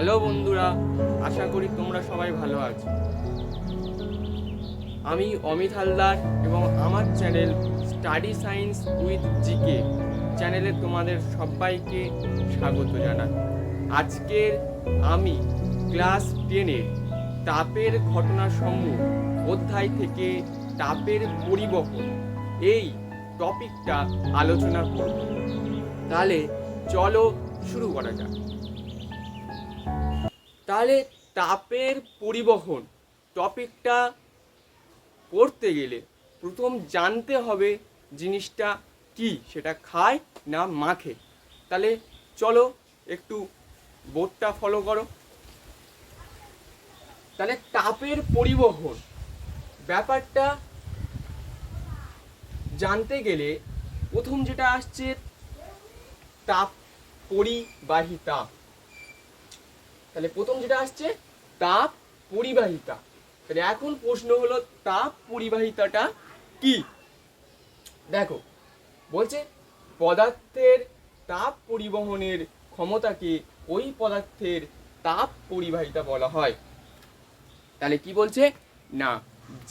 Hello বন্ধুরা, আশা করি তোমরা সবাই ভালো আছো। আমি অমিত হালদার এবং আমার channel study science with GK চ্যানেলে তোমাদের সবাইকে স্বাগত জানাই। আজকের আমি ক্লাস 10-এর তাপের ঘটনাসমূহ অধ্যায় থেকে তাপের পরিবহন এই টপিকটা আলোচনা করব। তাহলে চলো শুরু করা যাক। তাহলে তাপের পরিবহন টপিকটা পড়তে গেলে প্রথম জানতে হবে জিনিসটা কি, সেটা খায় না মাখে। তাহলে চলো একটু বোর্ডটা ফলো করো। তাহলে তাপের পরিবহন ব্যাপারটা জানতে গেলে প্রথম যেটা আসছে তাপ পরিবাহিতা। তাহলে প্রথম যেটা আসছে তাপ পরিবাহিতা। তাহলে এখন প্রশ্ন হলো তাপ পরিবাহিতাটা কি। দেখো বলছে পদার্থের তাপ পরিবহনের ক্ষমতাকে ওই পদার্থের তাপ পরিবাহিতা বলা হয়। তাহলে কি বলছে না,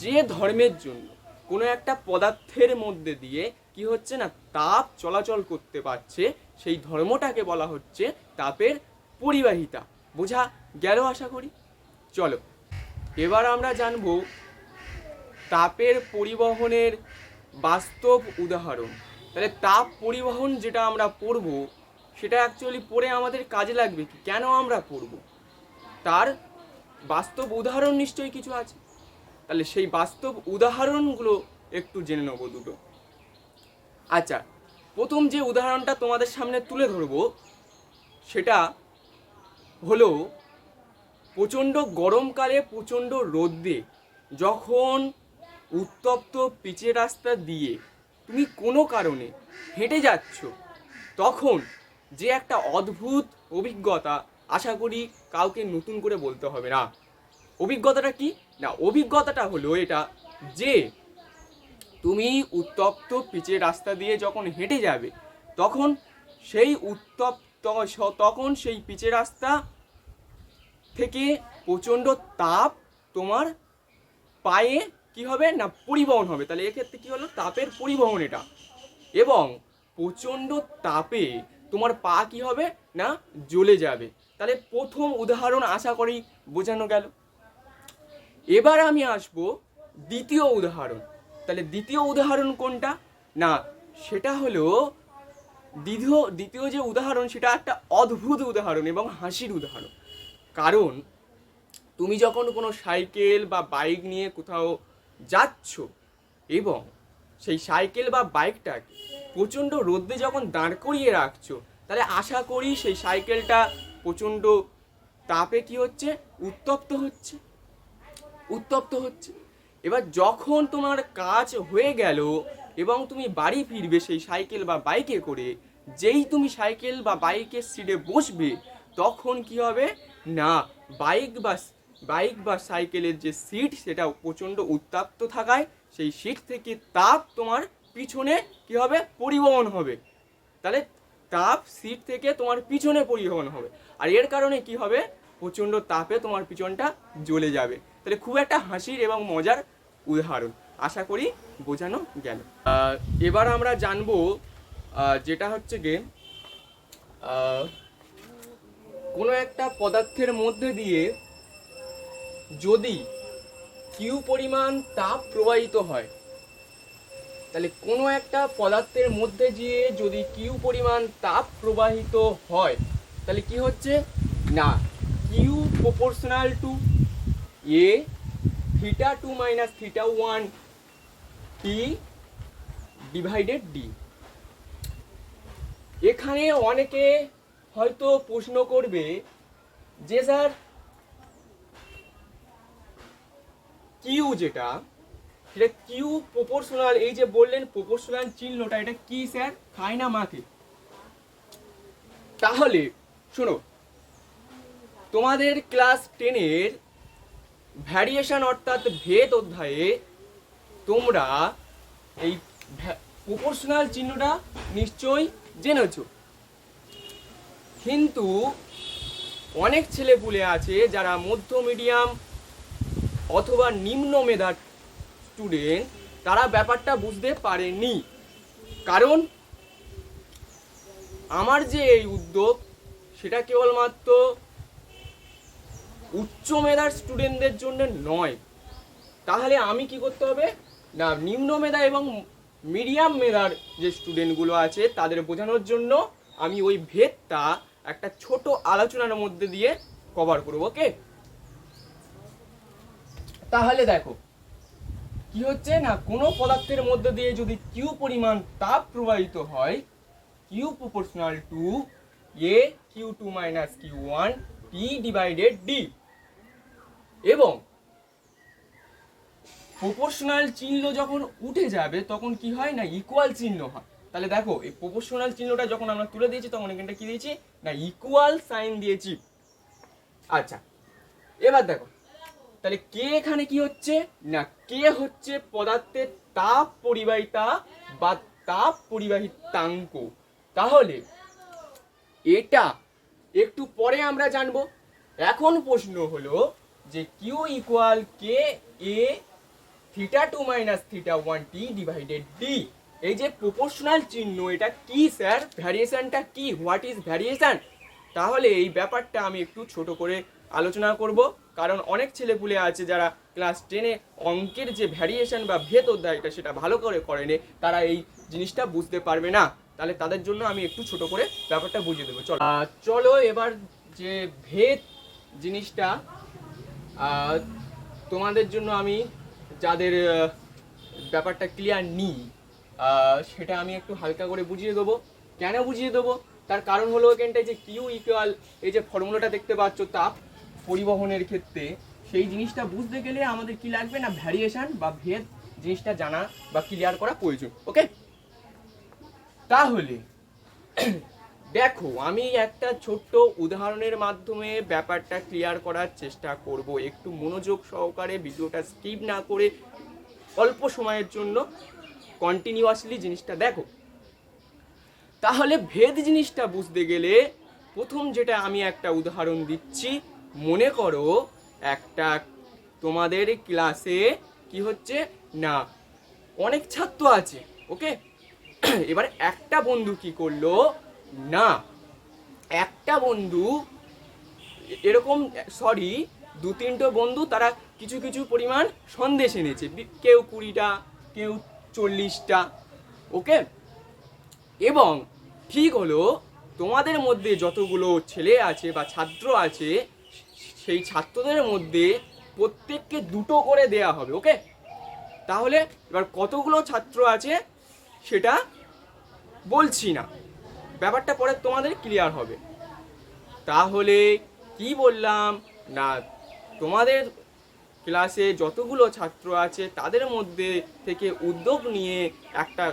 যে ধর্মের জন্য কোনো একটা পদার্থের মধ্যে দিয়ে কি হচ্ছে না তাপ চলাচল করতে পারছে সেই ধর্মটাকে বলা হচ্ছে তাপের পরিবাহিতা। বোঝা গেল আশা করি। চলো এবার আমরা জানবো তাপের পরিবহনের বাস্তব উদাহরণ। তাহলে তাপ পরিবহন যেটা আমরা পড়ব সেটা অ্যাকচুয়ালি পড়ে আমাদের কাজে লাগবে কি, কেন আমরা পড়ব, তার বাস্তব উদাহরণ নিশ্চয়ই কিছু আছে। তাহলে সেই বাস্তব উদাহরণগুলো একটু জেনে নেবো দুটো। আচ্ছা, প্রথম যে উদাহরণটা তোমাদের সামনে তুলে ধরবো সেটা হলো প্রচণ্ড গরমকালে প্রচণ্ড রোদে যখন উত্তপ্ত পিচের রাস্তা দিয়ে তুমি কোনো কারণে হেঁটে যাচ্ছ, তখন যে একটা অদ্ভুত অভিজ্ঞতা, আশা করি কাউকে নতুন করে বলতে হবে না। অভিজ্ঞতাটা কি না, অভিজ্ঞতাটা হলো এটা যে তুমি উত্তপ্ত পিচের রাস্তা দিয়ে যখন হেঁটে যাবে তখন সেই পিচের রাস্তা থেকে প্রচণ্ড তাপ তোমার পায়ে কি হবে না পরিবহন হবে। তাহলে এক্ষেত্রে কি হলো তাপের পরিবহন এটা, এবং প্রচণ্ড তাপে তোমার পা কি হবে না জ্বলে যাবে। তাহলে প্রথম উদাহরণ আশা করি বোঝানো গেল। এবার আমি আসবো দ্বিতীয় উদাহরণ। তাহলে দ্বিতীয় উদাহরণ কোনটা না, সেটা হলো দ্বিতীয় যে উদাহরণ সেটা একটা অদ্ভুত উদাহরণ এবং হাসির উদাহরণ। কারণ তুমি যখন কোনো সাইকেল বা বাইক নিয়ে কোথাও যাচ্ছ এবং সেই সাইকেল বা বাইকটাকে প্রচণ্ড রোদে যখন দাঁড় করিয়ে রাখছো, তাহলে আশা করি সেই সাইকেলটা প্রচণ্ড তাপে কি হচ্ছে উত্তপ্ত হচ্ছে। এবার যখন তোমার কাজ হয়ে গেল এবং তুমি বাড়ি ফিরবে সেই সাইকেল বা বাইকে করে, যেই তুমি সাইকেল বা বাইকের সিটে বসবে তখন কি হবে না বাইক বা সাইকেলের যে সিট সেটা প্রচণ্ড উত্তপ্ত থাকায় সেই সিট থেকে তাপ তোমার পিছনে কি হবে পরিবহন হবে। তাহলে তাপ সিট থেকে তোমার পিছনে পরিবহন হবে, আর এর কারণে কি হবে প্রচণ্ড তাপে তোমার পিছনটা জ্বলে যাবে। তাহলে খুব একটা হাসির এবং মজার উদাহরণ, আশা করি বোঝানো গেল। এবার আমরা জানবো যেটা হচ্ছে গিয়ে কোনো একটা পদার্থের মধ্যে দিয়ে যদি কিউ পরিমাণ তাপ প্রবাহিত হয়, তাহলে কোনো একটা পদার্থের মধ্যে দিয়ে যদি কিউ পরিমাণ তাপ প্রবাহিত হয় তাহলে কি হচ্ছে না Q proportional to A theta 2 minus theta 1 T divided D. এখানে অনেকে হয়তো প্রশ্ন করবে যে স্যার কিউ যেটা সেটা কিউ প্রপোর্শনাল, এই যে বললেন প্রপোর্শনাল চিহ্নটা এটা কি স্যার, খায় না মাখে? তাহলে শোনো, তোমাদের ক্লাস 10-এর ভ্যারিয়েশন অর্থাৎ ভেদ অধ্যায়ে তোমরা এই প্রপোর্শনাল চিহ্নটা নিশ্চয়ই জেনেছো, কিন্তু অনেক ছেলেপুলে আছে যারা মধ্য মিডিয়াম অথবা নিম্ন মেধার স্টুডেন্ট, তারা ব্যাপারটা বুঝতে পারেনি। কারণ আমার যে এই উদ্যোগ সেটা কেবলমাত্র উচ্চ মেধার স্টুডেন্টদের জন্য নয়। তাহলে আমি কি করতে হবে না, নিম্ন মেধা এবং মিডিয়াম মেধার যে স্টুডেন্টগুলো আছে তাদের বোঝানোর জন্য আমি ওই ভেদটা একটা ছোট আলোচনার মধ্যে দিয়ে কভার করব। ওকে, তাহলে দেখো কি হচ্ছে না, কোনো পদার্থের মধ্যে দিয়ে যদি কিউ পরিমাণ তাপ প্রবাহিত হয়, Q proportional to A Q two minus Q one T divided D, এবং প্রপোর্শনাল চিহ্ন যখন উঠে যাবে তখন কি হয় না, ইকুয়াল চিহ্ন হয়। তাহলে দেখো এই প্রপোর্শনাল চিহ্নটা যখন আমরা তুলে দিয়েছি তখন এখানটা কি দিয়েছি না, ইকুয়াল সাইন দিয়েছি। আচ্ছা, এবার দেখো তাহলে কে এখানে কি হচ্ছে না, কে হচ্ছে পদার্থের তাপ পরিবাহিতা বা তাপ পরিবাহিতাঙ্ক। তাহলে এটা একটু পরে আমরা জানবো। এখন প্রশ্ন হলো যে Q equal K A theta two minus theta one T divided D, এই যে প্রপোর্শনাল চিহ্ন এটা কি স্যার, ভ্যারিয়েশনটা কি, হোয়াট ইজ ভ্যারিয়েশন? তাহলে এই ব্যাপারটা আমি একটু ছোট করে আলোচনা করব, কারণ অনেক ছেলেপুলে আছে যারা ক্লাস 10-এ অঙ্কের যে ভ্যারিয়েশন বা ভেদ অধ্যায়টা সেটা ভালো করে করেনি, তারা এই জিনিসটা বুঝতে পারবে না। তাহলে তাদের জন্য আমি একটু ছোট করে ব্যাপারটা বুঝিয়ে দেবো। চলো এবার যে ভেদ জিনিসটা তোমাদের জন্য আমি যাদের ব্যাপারটা ক্লিয়ার নি সেটা আমি একটু হালকা করে বুঝিয়ে দেবো। কেন বুঝিয়ে দেবো, তার কারণ হলো এখানটায় যে কিউ ইকুয়াল, এই যে ফর্মুলাটা দেখতে পাচ্ছ তাপ পরিবহনের ক্ষেত্রে, সেই জিনিসটা বুঝতে গেলে আমাদের কি লাগবে না, ভ্যারিয়েশন বা ভেদ জিনিসটা জানা বা ক্লিয়ার করা প্রয়োজন। ওকে, তাহলে দেখো আমি একটা ছোট্ট উদাহরণের মাধ্যমে ব্যাপারটা ক্লিয়ার করার চেষ্টা করব। একটু মনোযোগ সহকারে ভিডিওটা স্কিপ না করে অল্প সময়ের জন্য কন্টিনিউয়াসলি জিনিসটা দেখো। তাহলে ভেদ জিনিসটা বুঝতে গেলে প্রথম যেটা আমি একটা উদাহরণ দিচ্ছি, মনে করো একটা তোমাদের ক্লাসে কি হচ্ছে না, অনেক ছাত্র আছে। ওকে, এবার একটা বন্ধু কি করলো না, একটা বন্ধু এরকম সরি 2-3টে বন্ধু তারা কিছু কিছু পরিমাণ সন্দেশ এনেছে, কেউ 20টা কেউ 40টা। ওকে, এবং ঠিক হলো তোমাদের মধ্যে যতগুলো ছেলে আছে বা ছাত্র আছে সেই ছাত্রদের মধ্যে প্রত্যেককে 2টো করে দেয়া হবে। ওকে, তাহলে এবার কতগুলো ছাত্র আছে সেটা বলছি না, ব্যাপারটা পরে তোমাদের ক্লিয়ার হবে। তাহলে কি বললাম না, তোমাদের ক্লাসে যতগুলো ছাত্র আছে তাদের মধ্যে থেকে একটা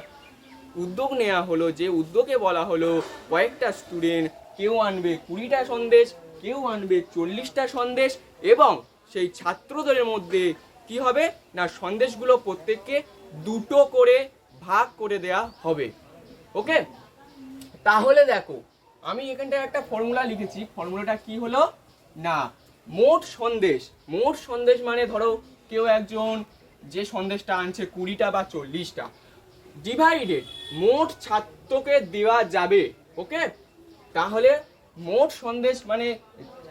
উদ্যোগ নেওয়া হলো, যে উদ্যোগে বলা হলো কয়েকটা স্টুডেন্ট কেউ আনবে 20টা সন্দেশ, কেউ আনবে 40টা সন্দেশ, এবং সেই ছাত্রদের মধ্যে কি হবে না, সন্দেশগুলো প্রত্যেককে 2টো করে ভাগ করে দেয়া হবে। ওকে, তাহলে দেখো আমি এখানটায় একটা ফর্মুলা লিখেছি, ফর্মুলাটা কি হলো না, মোট সন্দেশ মানে ধরো কেউ একজন যে সন্দেশটা আনছে 20টা বা 40টা, ডিভাইডেড মোট ছাত্রকে দেওয়া যাবে। ওকে, তাহলে মোট সন্দেশ মানে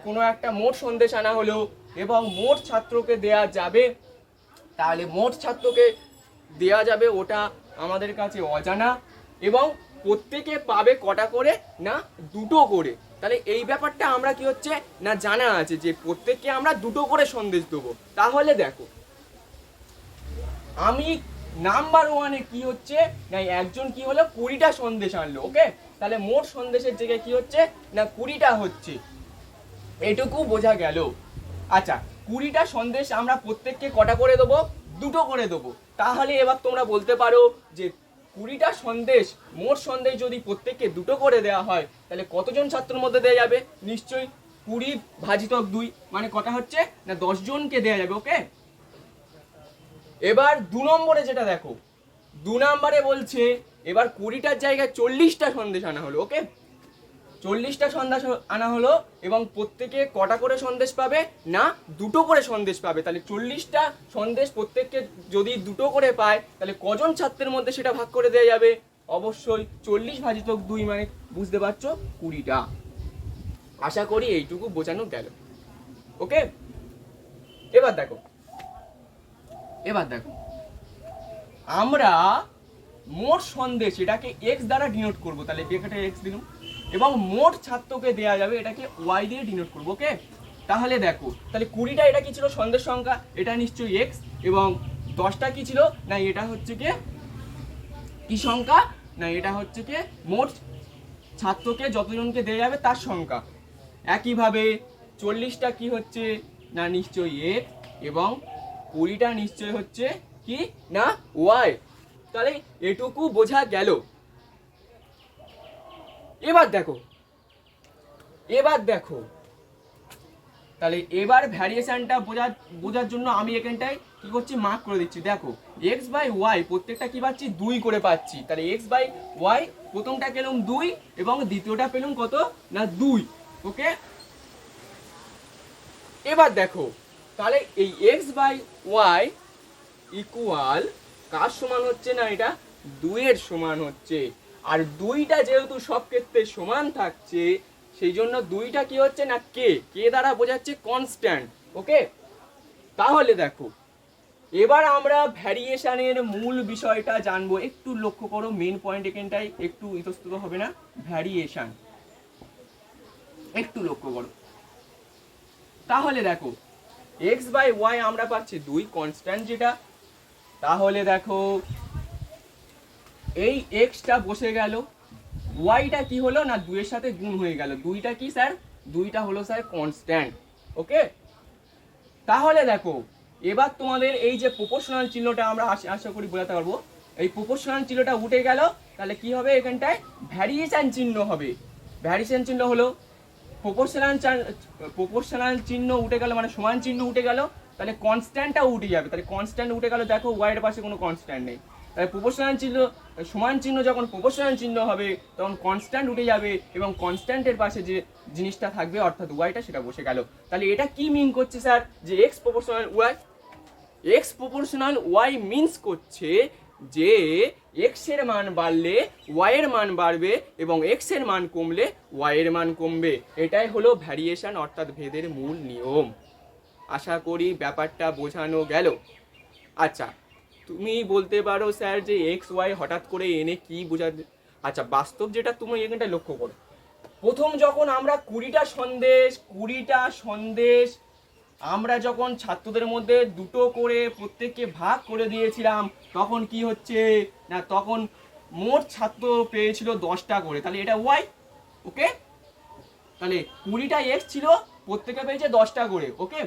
কোনো একটা মোট সন্দেশ আনা হলো এবং মোট ছাত্রকে দেয়া যাবে, তাহলে মোট ছাত্রকে দেয়া যাবে ওটা আমাদের কাছে অজানা, এবং প্রত্যেকে পাবে কটা করে না, 2টো করে। তাহলে এই ব্যাপারটা আমরা কি হচ্ছে না জানা আছে যে প্রত্যেককে আমরা 2টো করে সন্দেশ দেবো। তাহলে দেখো আমি নাম্বার 1-এ কি হচ্ছে না, একজন কি হলো 20টা সন্দেশ আনলো। ওকে, তাহলে মোট সন্দেশের জায়গায় কি হচ্ছে না 20টা হচ্ছে, এটুকু বোঝা গেল। আচ্ছা, 20টা সন্দেশ আমরা প্রত্যেককে কটা করে দেবো, 2টো করে দেবো। তাহলে এবার তোমরা বলতে পারো যে 20টা সন্দেশ, মোট সন্দেশ যদি প্রত্যেককে 2টো করে দেওয়া হয় তাহলে কতজন ছাত্রের মধ্যে দেওয়া যাবে, নিশ্চয়ই 20 ভাজিতক 2 মানে কটা হচ্ছে না 10 জনকে দেওয়া যাবে। ওকে, এবার 2 নম্বরে যেটা দেখো, 2 নম্বরে বলছে এবার 20টার জায়গায় 40টা সন্দেশ আনা হলো। ওকে, 40টা সন্দেশ আনা হলো এবং প্রত্যেকে কটা করে সন্দেশ পাবে না দুটো করে সন্দেশ পাবে। তাহলে 40টা সন্দেশ প্রত্যেককে যদি দুটো করে পায় তাহলে কজন ছাত্রের মধ্যে সেটা ভাগ করে দেওয়া যাবে? অবশ্যই 40 ভাজিত 2 মানে বুঝতে পারছো 20টা। আশা করি এইটুকু বোঝানো গেল। ওকে, এবার দেখো আমরা মোট সন্দেশ এটাকে এক্স দ্বারা ডিনোট করব। তাহলে এখানে এক্স দিলাম এবং মোট ছাত্রকে দেয়া যাবে এটাকে ওয়াই দিয়ে ডিনোট করব। ওকে, তাহলে দেখো তাহলে 20টা এটা কি ছিল সন্দেশ সংখ্যা, এটা নিশ্চয়ই এক্স, এবং 10টা কি ছিল না এটা হচ্ছে কি সংখ্যা না এটা হচ্ছে মোট ছাত্রকে যতজনকে দেয়া যাবে তার সংখ্যা। একইভাবে 40টা কি হচ্ছে না নিশ্চয়ই এক্স এবং 20টা নিশ্চয় হচ্ছে কি না ওয়াই। তাহলে এটুকু বোঝা গেল। এবার দেখো তাহলে এবার ভ্যারিয়েশনটা বোঝার জন্য আমি এখানটায় কি করছি মার্ক করে দিচ্ছি। দেখো এক্স বাই ওয়াই প্রত্যেকটা কি পাচ্ছি 2 করে পাচ্ছি। তাহলে এক্স বাই ওয়াই প্রথমটা পেলাম 2 এবং দ্বিতীয়টা পেলাম কত না 2। ওকে, এবার দেখো তাহলে এই এক্স বাই ওয়াই ইকুয়াল কার সমান হচ্ছে না এটা 2 এর সমান হচ্ছে। আর 2টা যেহেতু সব ক্ষেত্রে সমান থাকছে সেই জন্য 2টা কি হচ্ছে না কে দ্বারা বোঝাচ্ছে কনস্ট্যান্ট। ওকে, তাহলে দেখো এবার আমরা ভ্যারিয়েশনের মূল বিষয়টা জানবো। একটু লক্ষ্য করো, মেন পয়েন্ট এখানটাই একটু ইতস্তত হবে না। ভ্যারিয়েশন একটু লক্ষ্য করো। তাহলে দেখো এক্স বাই ওয়াই আমরা পাচ্ছি 2 কনস্ট্যান্ট যেটা। তাহলে দেখো এই এক্সটা বসে গেল, ওয়াইটা কি হলো না 2 এর সাথে গুণ হয়ে গেল। 2টা কি স্যার 2টা হলো স্যার কনস্ট্যান্ট। ওকে, তাহলে দেখো এবার তোমাদের এই যে প্রপোর্শনাল চিহ্নটা আমরা আশা করি বোঝাতে পারবো। এই প্রপোর্শনাল চিহ্নটা উঠে গেল, তাহলে কি হবে এখানটায় ভ্যারিয়েশন চিহ্ন হবে। ভ্যারিয়েশন চিহ্ন হলো প্রপোর্শনাল চিহ্ন উঠে গেল মানে সমান চিহ্ন উঠে গেল, তাহলে কনস্ট্যান্টটা উঠে যাবে। তাহলে কনস্ট্যান্ট উঠে গেল, দেখো ওয়াই এর পাশে কোনো কনস্ট্যান্ট নেই। তাহলে প্রপোর্শনাল চিহ্ন সমান চিহ্ন যখন প্রপোর্শনাল চিহ্ন হবে তখন কনস্ট্যান্ট উঠে যাবে এবং কনস্ট্যান্টের পাশে যে জিনিসটা থাকবে অর্থাৎ ওয়াইটা সেটা বসে গেল। তাহলে এটা কি মিন করছে স্যার যে এক্স প্রপোর্শনাল ওয়াই মিনস করছে যে এক্স এর মান বাড়লে ওয়াই এর মান বাড়বে এবং এক্স এর মান কমলে ওয়াই এর মান কমবে। এটাই হলো ভ্যারিয়েশন অর্থাৎ ভেদের মূল নিয়ম। আশা করি ব্যাপারটা বোঝানো গেল। আচ্ছা, তুমি বলতে পারো স্যার যে এক্স ওয়াই হঠাৎ করে এনে কি বোঝাতে। আচ্ছা, বাস্তব যেটা তুমি এখানটা লক্ষ্য করো, প্রথম যখন আমরা 20টা সন্দেশ আমরা যখন ছাত্রদের মধ্যে দুটো করে প্রত্যেককে ভাগ করে দিয়েছিলাম তখন কি হচ্ছে না তখন মোট ছাত্র পেয়েছিল 10টা করে। তাহলে এটা ওয়াই। ওকে, তাহলে 20টা এক্স ছিল, প্রত্যেকে পেয়েছে 10টা করে। ওকে,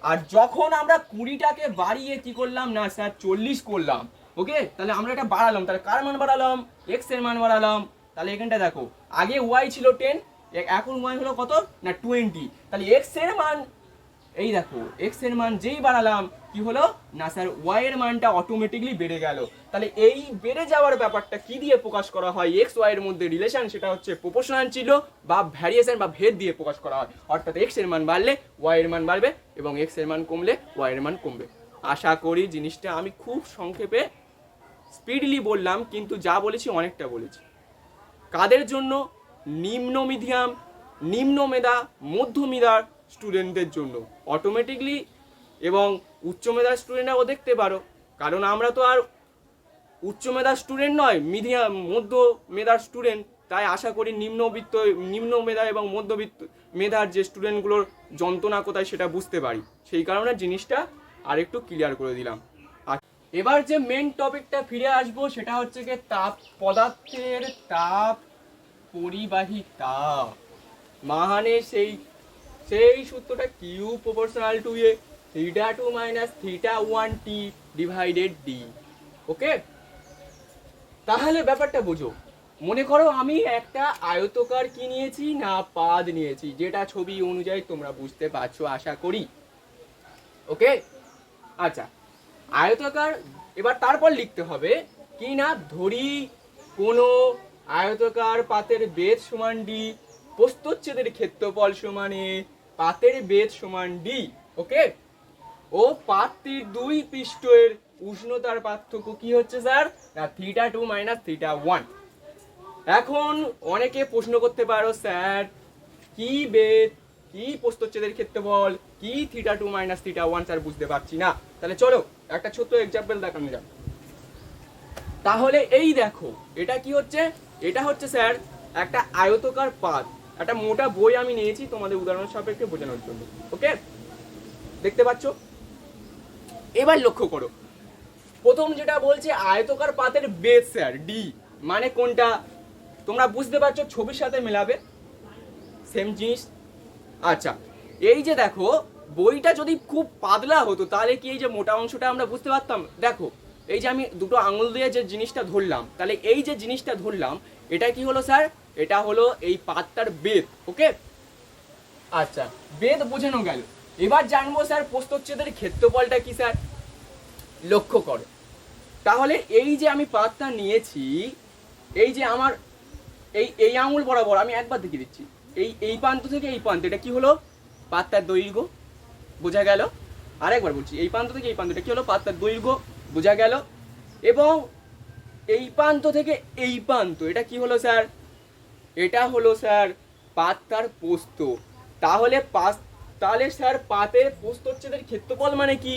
আর যখন আমরা 20টাকে বাড়িয়ে কি করলাম না স্যার 40 করলাম। ওকে, তাহলে আমরা এটা বাড়ালাম, তাহলে কার মান বাড়ালাম এক্স এর মান বাড়ালাম। তাহলে এখানটা দেখো আগে ওয়াই ছিল 10, এখন ওয়াই হলো কত না 20। তাহলে এক্স এর মান এই দেখো এক্স এর মান যেই বাড়ালাম কি হলো না স্যার ওয়াই এর মানটা অটোমেটিকলি বেড়ে গেল। তাহলে এই বেড়ে যাওয়ার ব্যাপারটা কি দিয়ে প্রকাশ করা হয়? এক্স ওয়াই এর মধ্যে রিলেশন, সেটা হচ্ছে প্রপোর্শনাল চিহ্ন বা ভ্যারিয়েশন বা ভেদ দিয়ে প্রকাশ করা হয়। অর্থাৎ এক্স এর মান বাড়লে ওয়াই এর মান বাড়বে এবং এক্স এর মান কমলে ওয়াই এর মান কমবে। আশা করি জিনিসটা আমি খুব সংক্ষেপে স্পিডলি বললাম, কিন্তু যা বলেছি অনেকটা বলেছি। কাদের জন্য? নিম্ন মিডিয়াম, নিম্ন মেধা, মধ্য মেধার স্টুডেন্টদের জন্য অটোমেটিকলি, এবং উচ্চ মেধার স্টুডেন্টরাও দেখতে পারো, কারণ আমরা তো আর উচ্চ মেধার স্টুডেন্ট নয়, মিডিয়াম মধ্য মেধার স্টুডেন্ট। তাই আশা করি নিম্ন মেধা এবং মধ্যবিত্ত মেধার যে স্টুডেন্টগুলোর যন্ত্রণা কোথায় সেটা বুঝতে পারি, সেই কারণে জিনিসটা আর একটু ক্লিয়ার করে দিলাম। আর এবার যে মেন টপিকটা ফিরে আসবো সেটা হচ্ছে কি তাপ, পদার্থের তাপ পরিবাহিতা মানে সেই সূত্রটা Q proportional to A theta 2 minus theta 1 T divided D. Okay, তাহলে ব্যাপারটা বুঝো। মনে করো আমি একটা আয়তকার কি নিয়েছি না পাদ নিয়েছি, যেটা ছবি অনুযায়ী তোমরা বুঝতে পারছো আশা করি। ওকে, আচ্ছা আয়তকার, এবার তারপর লিখতে হবে কি না ধরি কোনো আয়তাকার পাতের বেধ সমান ডি, প্রস্থচ্ছেদের ক্ষেত্রফল সমানে পাতের বেধ সমান ডি। ওকে, ও পাতটির দুই পৃষ্ঠের উষ্ণতার পার্থক্য কি হচ্ছে স্যার? না θ2 - θ1। এখন অনেকে প্রশ্ন করতে পারো স্যার কি বেধ, কি প্রস্থচ্ছেদের ক্ষেত্রফল, কি θ2 - θ1 স্যার বুঝতে পারছি না। তাহলে চলো একটা ছোট্ট এক্সাম্পল দেখানো যাক। তাহলে এই দেখো এটা কি হচ্ছে, এটা হচ্ছে স্যার একটা আয়তাকার পাত। একটা মোটা বই আমি নিয়েছি তোমাদের উদাহরণ সাপেক্ষে বোঝানোর জন্য। ওকে, দেখতে পাচ্ছ? এবার লক্ষ্য করো, প্রথম যেটা বলছে আয়তাকার পাতের বেধ স্যার ডি, মানে কোনটা তোমরা বুঝতে পারছো, ছবির সাথে মেলাবে, সেম জিনিস। আচ্ছা, এই যে দেখো বইটা যদি খুব পাতলা হতো তাহলে কি এই যে মোটা অংশটা আমরা বুঝতে পারতাম? দেখো এই যে আমি দুটো আঙুল দিয়ে যে জিনিসটা ধরলাম, তাহলে এই যে জিনিসটা ধরলাম এটা কি হলো স্যার? এটা হলো এই পাতটার বেধ। ওকে, আচ্ছা বেধ বোঝানো গেল। এবার জানবো স্যার প্রস্থচ্ছেদের ক্ষেত্রফলটা কি স্যার। লক্ষ্য করো, তাহলে এই যে আমি পাতটা নিয়েছি, এই যে আমার এই আঙুল বরাবর আমি একবার দেখিয়ে দিচ্ছি, এই প্রান্ত থেকে এই প্রান্ত, এটা কি হলো? পাতটার দৈর্ঘ্য, বোঝা গেল? আরেকবার বলছি, এই প্রান্ত থেকে এই প্রান্ত, এটা কি হলো? পাতটার দৈর্ঘ্য, বোঝা গেল? এবং এই প্রান্ত থেকে এই প্রান্ত, এটা কি হলো স্যার? এটা হলো স্যার পাতটার প্রস্থ। তাহলে তাহলে স্যার পাতের প্রস্থচ্ছেদের ক্ষেত্রফল মানে কি?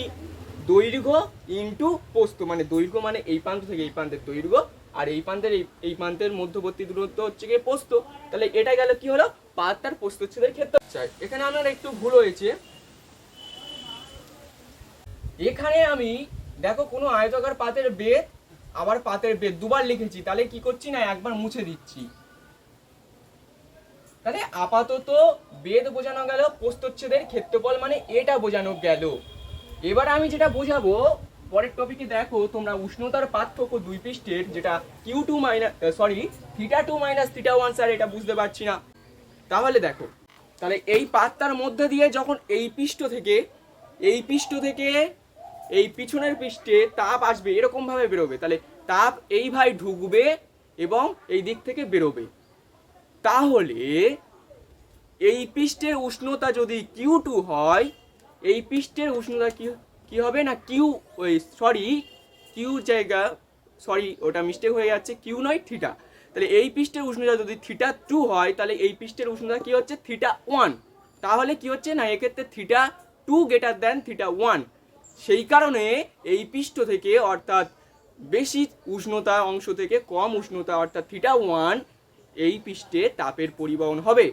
দৈর্ঘ্য ইন্টু প্রস্থ, মানে দৈর্ঘ্য মানে এই প্রান্ত থেকে এই প্রান্তের দৈর্ঘ্য, আর এই প্রান্তের এই প্রান্তের মধ্যবর্তী দূরত্ব হচ্ছে গিয়ে প্রস্থ। তাহলে এটা গেল কি হলো? পাতটার প্রস্থচ্ছেদের ক্ষেত্র। এখানে আমার একটু ভুল হয়েছে, এখানে আমি দেখো কোনো আয়তাকার পাতের বেধ আবার পাতের বেধ দুবার লিখেছি, তাহলে কি করছি না একবার মুছে দিচ্ছি। তাহলে আপাতত বেধ বোঝানো গেল, প্রস্থচ্ছেদের ক্ষেত্রফল মানে এটা বোঝানো গেল। এবার আমি যেটা বোঝাবো পরের টপিকে, দেখো তোমরা উষ্ণতার পার্থক্য দুই পৃষ্ঠের, যেটা θ2 - θ1 স্যার এটা বুঝতে পারছি না। তাহলে দেখো, তাহলে এই পাতটার মধ্যে দিয়ে যখন এই পৃষ্ঠ থেকে এই পিছনের পৃষ্ঠে তাপ আসবে, এরকম ভাবে বেরোবে, তাহলে তাপ এইভাবে ঢুকবে এবং এই দিক থেকে বেরোবে। তাহলে এই পৃষ্ঠের উষ্ণতা যদি Q2 হয়, এই পৃষ্ঠের উষ্ণতা কি হবে না ওটা মিস্টেক হয়ে যাচ্ছে, কিউ নয় থিটা। তাহলে এই পৃষ্ঠের উষ্ণতা যদি θ2 হয়, তাহলে এই পৃষ্ঠের উষ্ণতা কি হচ্ছে? θ1। তাহলে কি হচ্ছে না এক্ষেত্রে θ2 গ্রেটার দ্যান θ1। সেই কারণে এই পৃষ্ঠ থেকে, অর্থাৎ বেশি উষ্ণতা অংশ থেকে কম উষ্ণতা অর্থাৎ θ1, এই পৃষ্ঠে তাপের পরিবহন হবে।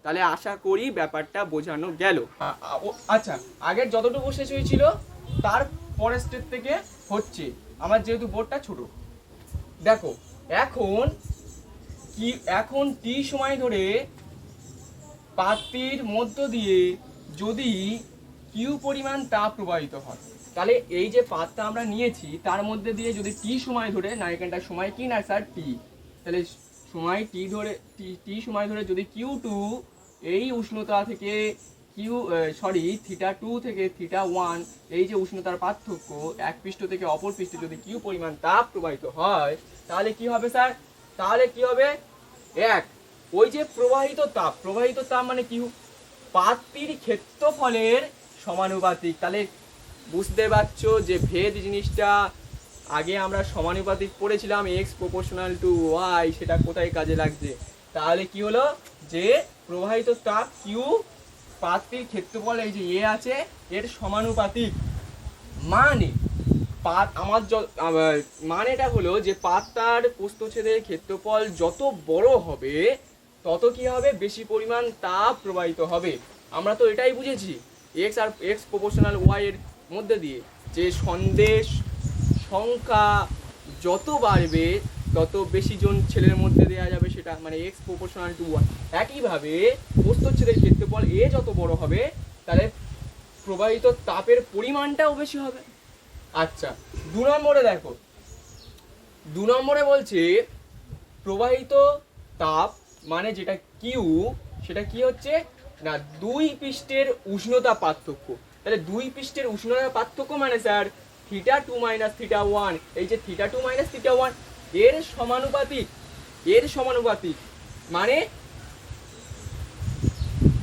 তাহলে আশা করি ব্যাপারটা বোঝানো গেল। আচ্ছা, আগের যতটুকু শেষ হয়েছিল তার পরের স্টেপ থেকে হচ্ছে, আমার যেহেতু বোর্ডটা ছোট, দেখো এখন টি সময় ধরে পাতটির মধ্য দিয়ে যদি কিউ পরিমাণ তাপ প্রবাহিত হয়, তাহলে এই যে পাতটা আমরা নিয়েছি তার মধ্যে দিয়ে যদি টি সময় ধরে, না এখানটা সময় কি না স্যার টি, তাহলে সময় টি সময় ধরে যদি Q2 এই উষ্ণতা থেকে θ2 থেকে θ1, এই যে উষ্ণতার পার্থক্য এক পৃষ্ঠ থেকে অপর পৃষ্ঠে যদি কিউ পরিমাণ তাপ প্রবাহিত হয়, তাহলে কি হবে স্যার? তাহলে কি হবে? ওই যে প্রবাহিত তাপ মানে কিউ পাতটির ক্ষেত্রফলের সমানুপাতিক। তাহলে বুঝতে পারছো যে ভেদ জিনিসটা আগে আমরা সমানুপাতিক পড়েছিলাম, এক্স প্রপোর্শনাল টু ওয়াই, সেটা কোথায় কাজে লাগছে? তাহলে কি হলো যে প্রবাহিত তাপ কিউ পাতটির ক্ষেত্রফল এই যে এ আছে এর সমানুপাতিক। মানে মানেটা হলো যে পাতটার প্রস্থচ্ছেদের ক্ষেত্রফল যত বড় হবে তত কি হবে? বেশি পরিমাণ তাপ প্রবাহিত হবে। আমরা তো এটাই বুঝেছি এক্স প্রপোর্শনাল ওয়াই এর মধ্যে দিয়ে, যে সন্দেশ সংখ্যা যত বাড়বে তত বেশি জন ছেলের মধ্যে দেওয়া যাবে, সেটা মানে এক্স প্রপোর্শনাল টু ওয়াই। একইভাবে প্রস্থচ্ছেদের ক্ষেত্রফল এ যত বড় হবে তাহলে প্রবাহিত তাপের পরিমাণটাও বেশি হবে। আচ্ছা, 2 নম্বরে দেখো, 2 নম্বরে বলছে প্রবাহিত তাপ মানে যেটা কিউ, সেটা কি হচ্ছে না দুই পৃষ্ঠের উষ্ণতা পার্থক্য। তাহলে দুই পৃষ্ঠের উষ্ণতা পার্থক্য মানে স্যার θ2 - θ1, এই যে θ2 - θ1 এর সমানুপাতিক। এর সমানুপাতিক, মানে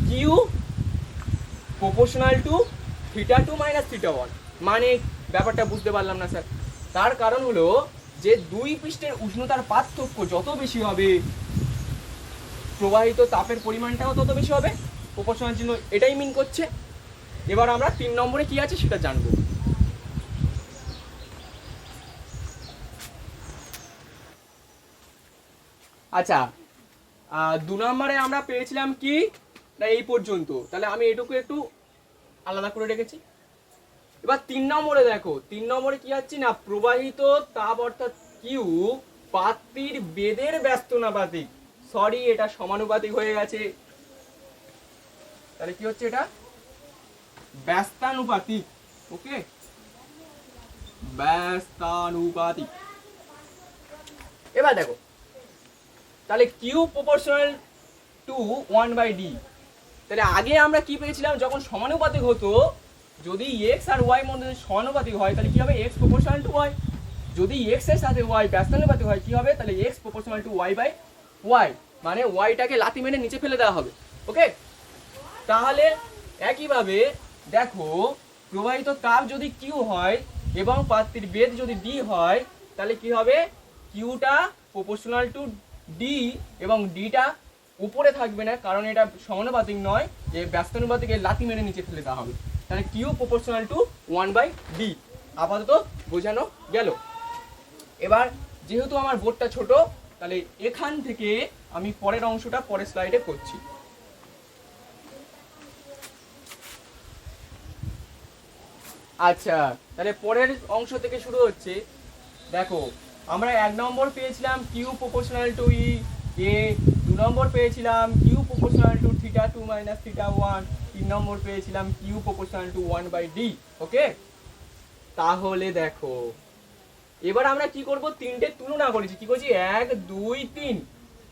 কিউ প্রপোর্শনাল টু θ2 মাইনাস θ1। মানে ব্যাপারটা বুঝতে পারলাম না স্যার। তার কারণ হলো যে দুই পৃষ্ঠের উষ্ণতার পার্থক্য যত বেশি হবে প্রবাহিত তাপের পরিমাণটাও তত বেশি হবে, প্রপোর্শনাল চিহ্ন এটাই মিন করছে। এবার আমরা 3 নম্বরে কি আছে সেটা জানবো। আচ্ছা, 2 নম্বরে আমরা পেয়েছিলাম কি না এই পর্যন্ত, তাহলে আমি এটুকু একটু আলাদা করে রেখেছি। এবার 3 নম্বরে দেখো, 3 নম্বরে কি আছে না প্রবাহিত তাপ অর্থাৎ কিউ পাত্রীর বেদের ব্যস্তানুপাতিক, সরি এটা সমানুপাতিক হয়ে গেছে, তাহলে কি হচ্ছে এটা ব্যস্তানুপাতিক। ওকে, ব্যস্তানুপাতিক। এবার দেখো তাহলে কিউ প্রপোর্শনাল টু 1/d, তাহলে আগে আমরা কি পেয়েছিলাম যখন সমানুপাতিক হতো, যদি এক্স আর ওয়াই মধ্যে সমানুপাতিক হয় তাহলে কি হবে এক্স প্রপোর্শনাল টু ওয়াই, যদি এক্স এর সাথে ওয়াই ব্যস্তানুপাতিক হয় কি হবে তাহলে X proportional to Y by Y, মানে ওয়াইটাকে লাথি মেরে নিচে ফেলে দেওয়া হবে। ওকে, তাহলে একইভাবে দেখো প্রবাহিত তাপ যদি কিউ হয় এবং পাত্রীর বেদ যদি ডি হয় তাহলে কি হবে কিউটা প্রপোর্শনাল টু ডি এবং ডিটা উপরে থাকবে না কারণ এটা সমানুপাতিক নয়, এই ব্যস্তানুপাতিকে লাথি মেরে নিচে ফেলে দেওয়া হবে, তাহলে কিউ প্রপোর্শনাল টু 1/d আপাতত বোঝানো গেল। এবার যেহেতু আমার বোর্ডটা ছোট তাহলে এখান থেকে আমি পরের অংশটা পরের স্লাইডে করছি। আচ্ছা, তাহলে পরের অংশ থেকে শুরু হচ্ছে। দেখো আমরা 1 নম্বর পেয়েছিলাম কিউ প্রপোর্শনাল টু ই এ, 2 নম্বর পেয়েছিলাম কিউ প্রপোর্শনাল টু θ2 মাইনাস θ1, 3 নম্বর পেয়েছিলাম কিউ প্রপোর্শনাল টু 1/d। ওকে, তাহলে দেখো এবার আমরা কি করব, তিনটে তুলনা করেছি, কি করছি 1 2 3,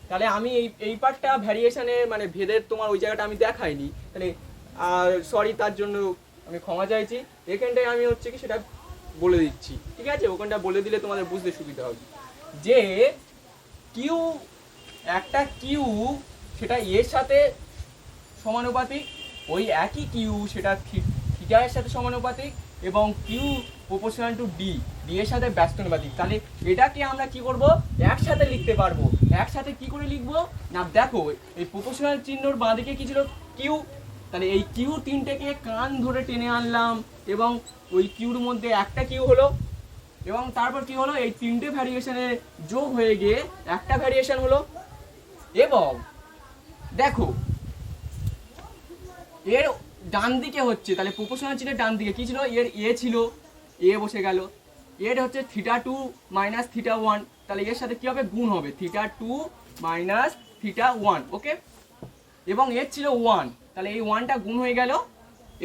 তাহলে আমি এই পার্টটা ভ্যারিয়েশনে মানে ভেদের তোমার ওই জায়গাটা আমি দেখাইনি, তাহলে সরি তার জন্য আমি ক্ষমা চাইছি। এখানটায় আমি হচ্ছে কি সেটা বলে দিচ্ছি, ঠিক আছে, ওখানটা বলে দিলে তোমাদের বুঝতে সুবিধা হবে যে কিউ একটা কিউ সেটা এর সাথে সমানুপাতিক, ওই একই কিউ সেটা থিটা এর সাথে সমানুপাতিক এবং Q proportional to D, D এর সাথে ব্যস্তানুপাতিক। তাহলে এটাকে আমরা কি করব একসাথে লিখতে পারবো। একসাথে কি করে লিখবো না দেখো এই প্রপোর্শনাল চিহ্নর বাঁদিকে কি ছিল কিউ, তাহলে এই কিউ তিনটেকে কান ধরে টেনে আনলাম এবং ওই কিউর মধ্যে একটা কিউ হলো এবং তারপর কি হলো এই তিনটে ভ্যারিয়েশনের যোগ হয়ে গিয়ে একটা ভ্যারিয়েশন হলো। এবং দেখো এর ডান দিকে হচ্ছে, তাহলে প্রপোর্শনাল চিহ্নের ডান দিকে কি ছিল, এর এ ছিল, এ বসে গেল, এর হচ্ছে θ2 মাইনাস θ1, তাহলে এর সাথে কি হবে গুণ হবে θ2 মাইনাস θ1। ওকে, এবং এর ছিল 1, তাহলে এই 1টা গুণ হয়ে গেল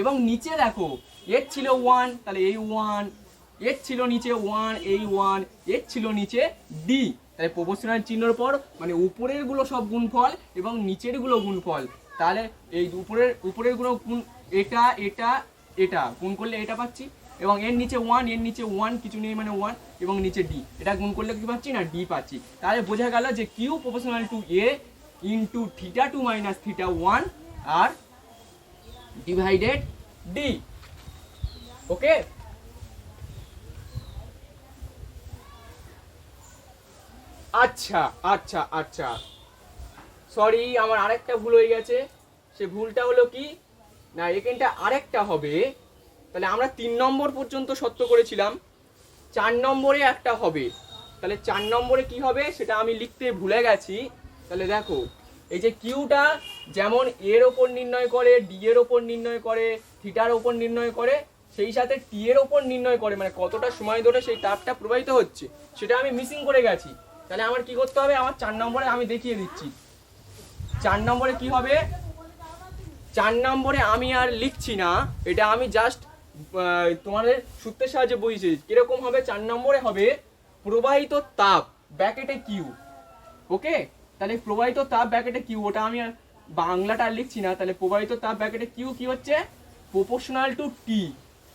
এবং নিচে দেখো এর ছিল 1, তাহলে এই 1, এর ছিল নিচে 1, এই 1, এর ছিল নিচে ডি, তাহলে প্রপোর্শনাল চিহ্নের পর মানে উপরের গুলো সব গুণফল এবং নিচের গুলো গুণফল, তাহলে এই উপরের গুলো গুণ এটা এটা এটা গুণ করলে এটা পাচ্ছি এবং এর নিচে 1, এর নিচে 1 কিছু নেই মানে 1 এবং নিচে ডি, এটা গুণ করলে কি পাচ্ছি না ডি পাচ্ছি। তাহলে বোঝা গেল যে Q proportional to A into θ2 minus θ1 আর ডিভাইডেড ডি। ওকে, আচ্ছা আচ্ছা আচ্ছা, সরি আমার আরেকটা ভুল হয়ে গেছে, সে ভুলটা হলো কি না এখানটা আরেকটা হবে, তাহলে আমরা 3 নম্বর পর্যন্ত সত্য করেছিলাম, 4 নম্বরে একটা হবে, তাহলে 4 নম্বরে কি হবে সেটা আমি লিখতে ভুলে গেছি। তাহলে দেখো এই যে কিউটা যেমন এর ওপর নির্ণয় করে, ডি এর ওপর নির্ণয় করে, থিটার ওপর নির্ণয় করে, সেই সাথে টি এর ওপর নির্ণয় করে, মানে কতটা সময় ধরে সেই তাপটা প্রবাহিত হচ্ছে সেটা আমি মিসিং করে গেছি। তাহলে আমার কি করতে হবে, আমার 4 নম্বরে আমি দেখিয়ে দিচ্ছি। 4 নম্বরে কি হবে, 4 নম্বরে আমি আর লিখছি না, এটা আমি জাস্ট তোমাদের সূত্রের সাহায্যে বুঝিয়েছি কিরকম হবে। 4 নম্বরে হবে প্রবাহিত তাপ ব্র্যাকেটে কিউ। ওকে, তাহলে প্রবাহিত তাপ ব্র্যাকেটে কিউ, ওটা আমি আর বাংলাটা আর লিখছি না, তাহলে প্রবাহিত তাপ ব্র্যাকেটে কিউ কি হচ্ছে প্রপোর্শনাল টু টি,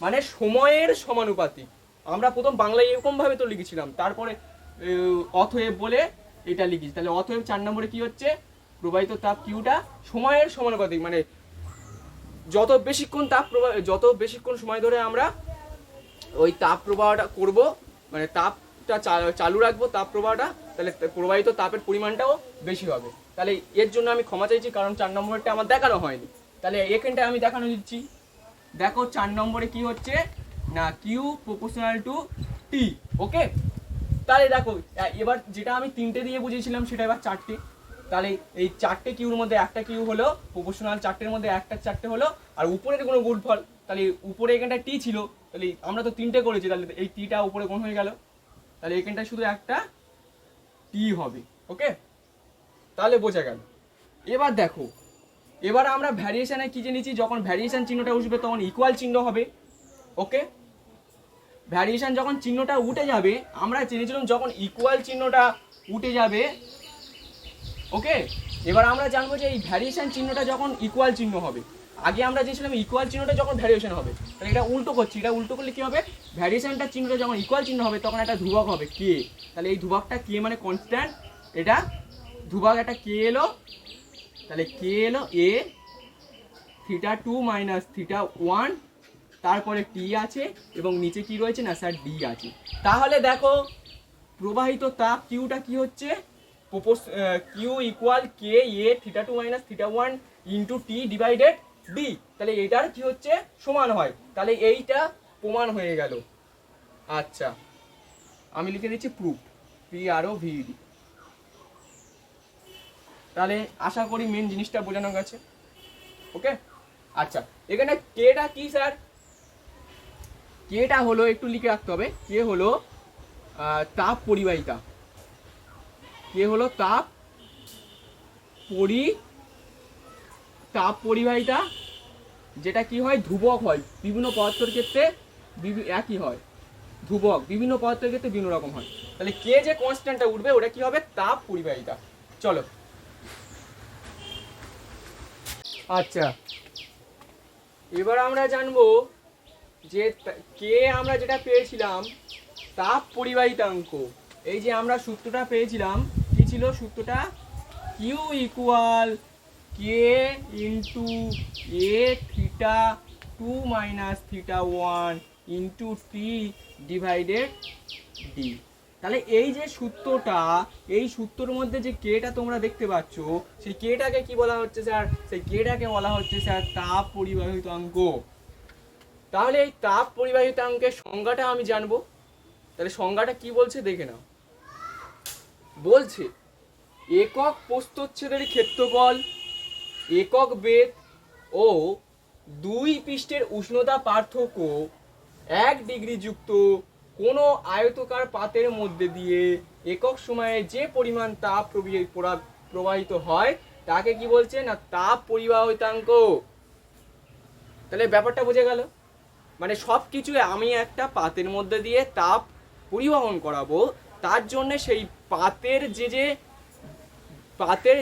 মানে সময়ের সমানুপাতিক। আমরা প্রথম বাংলায় এরকম ভাবে তো লিখেছিলাম, তারপরে অতএব বলে এটা লিখিস। তাহলে অতএব 4 নম্বরে কি হচ্ছে, প্রবাহিত তাপ কিউটা সময়ের সমানুপাতিক, মানে যত বেশিক্ষণ সময় ধরে আমরা ওই তাপ প্রবাহটা করব, মানে তাপটা চালু রাখবো তাপ প্রবাহটা, তাহলে প্রবাহিত তাপের পরিমাণটাও বেশি হবে। তাহলে এর জন্য আমি ক্ষমা চাইছি, কারণ 4 নম্বরটা আমার দেখানো হয়নি। তাহলে এখানটা আমি দেখানো দিচ্ছি। দেখো 4 নম্বরে কি হচ্ছে না, কিউ প্রপোর্শনাল টু টি। ওকে, তাহলে দেখো এবার যেটা আমি 3টে দিয়ে বুঝিয়েছিলাম সেটা এবার 4টে। তাহলে এই 4টে কিউর মধ্যে একটা কিউ হলো প্রপোর্শনাল, 4টের মধ্যে একটা 4টে হলো, আর উপরের কোনো গুণফল, তাহলে উপরে এখানটা টি ছিল, তাহলে আমরা তো 3টে করেছি, তাহলে এই টিটা উপরে গুণ হয়ে গেল, তাহলে এখানটা শুধু একটা টি হবে। ওকে, তাহলে বোঝা গেল। এবার দেখো, এবার আমরা ভ্যারিয়েশনে কি জেনেছি, যখন ভ্যারিয়েশন চিহ্নটা উঠবে তখন ইকুয়াল চিহ্ন হবে। ওকে, ভ্যারিয়েশন যখন চিহ্নটা উঠে যাবে, আমরা জেনেছিলাম যখন ইকুয়াল চিহ্নটা উঠে যাবে। ওকে, এবার আমরা জানবো যে এই ভ্যারিয়েশন চিহ্নটা যখন ইকুয়াল চিহ্ন হবে, আগে আমরা জেনেছিলাম ইকুয়াল চিহ্নটা যখন ভ্যারিয়েশন হবে, তাহলে এটা উল্টো করছি, এটা উল্টো করলে কি হবে, ভ্যারিয়েশনটা চিহ্নটা যখন ইকুয়াল চিহ্ন হবে তখন একটা ধ্রুবক হবে কে, তাহলে এই ধ্রুবকটা কে মানে কনস্ট্যান্ট, এটা ধ্রুবক একটা কে এলো, তাহলে কে এলো এ θ2 মাইনাস θ1, তারপরে টি আছে এবং নিচে কি রয়েছে না স্যার ডি আছে। তাহলে দেখো প্রবাহিত তাপ কিউটা কি হচ্ছে, কিউ ইকুয়াল কে এ θ2 minus θ1 into T divided D, তাহলে এটার কি হচ্ছে সমান হয়, তাহলে এইটা প্রমাণ হয়ে গেল। আচ্ছা, আমি লিখে দিচ্ছি প্রুফ, PROVED। তাহলে আশা করি মেন জিনিসটা বোঝানো গেছে। ওকে, আচ্ছা, এখানে কেটা কি স্যার, কেটা হলো, একটু লিখে রাখতে হবে, কে হলো তাপ পরিবাহিতা, কে হলো তাপ পরিবাহিতা, যেটা কি হয় ধ্রুবক হয়, বিভিন্ন পদার্থের ক্ষেত্রে একই হয়, ধ্রুবক বিভিন্ন পদার্থের ক্ষেত্রে বিভিন্ন রকম হয়। তাহলে কে যে কনস্ট্যান্টটা উঠবে ওটা কি হবে, তাপ পরিবাহিতা। চলো, আচ্ছা, এবার আমরা জানবো যে কে আমরা যেটা পেয়েছিলাম তাপ পরিবাহিতাঙ্ক, এই যে আমরা সূত্রটা পেয়েছিলাম, কি ছিল সূত্রটা, কিউ ইকুয়াল কে ইন্টু এ θ2 minus θ1 into T divided D. তাহলে এই যে সূত্রটা, এই সূত্রের মধ্যে যে কেটা তোমরা দেখতে পাচ্ছ, সেই কেটাকে কি বলা হচ্ছে স্যার, সেই কেটাকে বলা হচ্ছে স্যার তাপ পরিবাহিতাঙ্ক। তাহলে এই তাপ পরিবাহিতাঙ্কের সংজ্ঞাটা আমি জানবো, তাহলে সংজ্ঞাটা কি বলছে দেখে নাও। বলছে একক প্রস্থচ্ছেদের ক্ষেত্রফল, একক বেধ ও 2 পৃষ্ঠের উষ্ণতা পার্থক্য 1 ডিগ্রি যুক্ত কোনো আয়তকার পাতের মধ্যে দিয়ে একক সময়ে যে পরিমাণ তাপ প্রবাহিত হয় তাকে কি বলছে না তাপ পরিবাহিতাঙ্ক। তাহলে ব্যাপারটা বোঝা গেল, মানে সব কিছু আমি একটা পাতের মধ্যে দিয়ে তাপ পরিবহন করাবো, তার জন্য সেই পাতের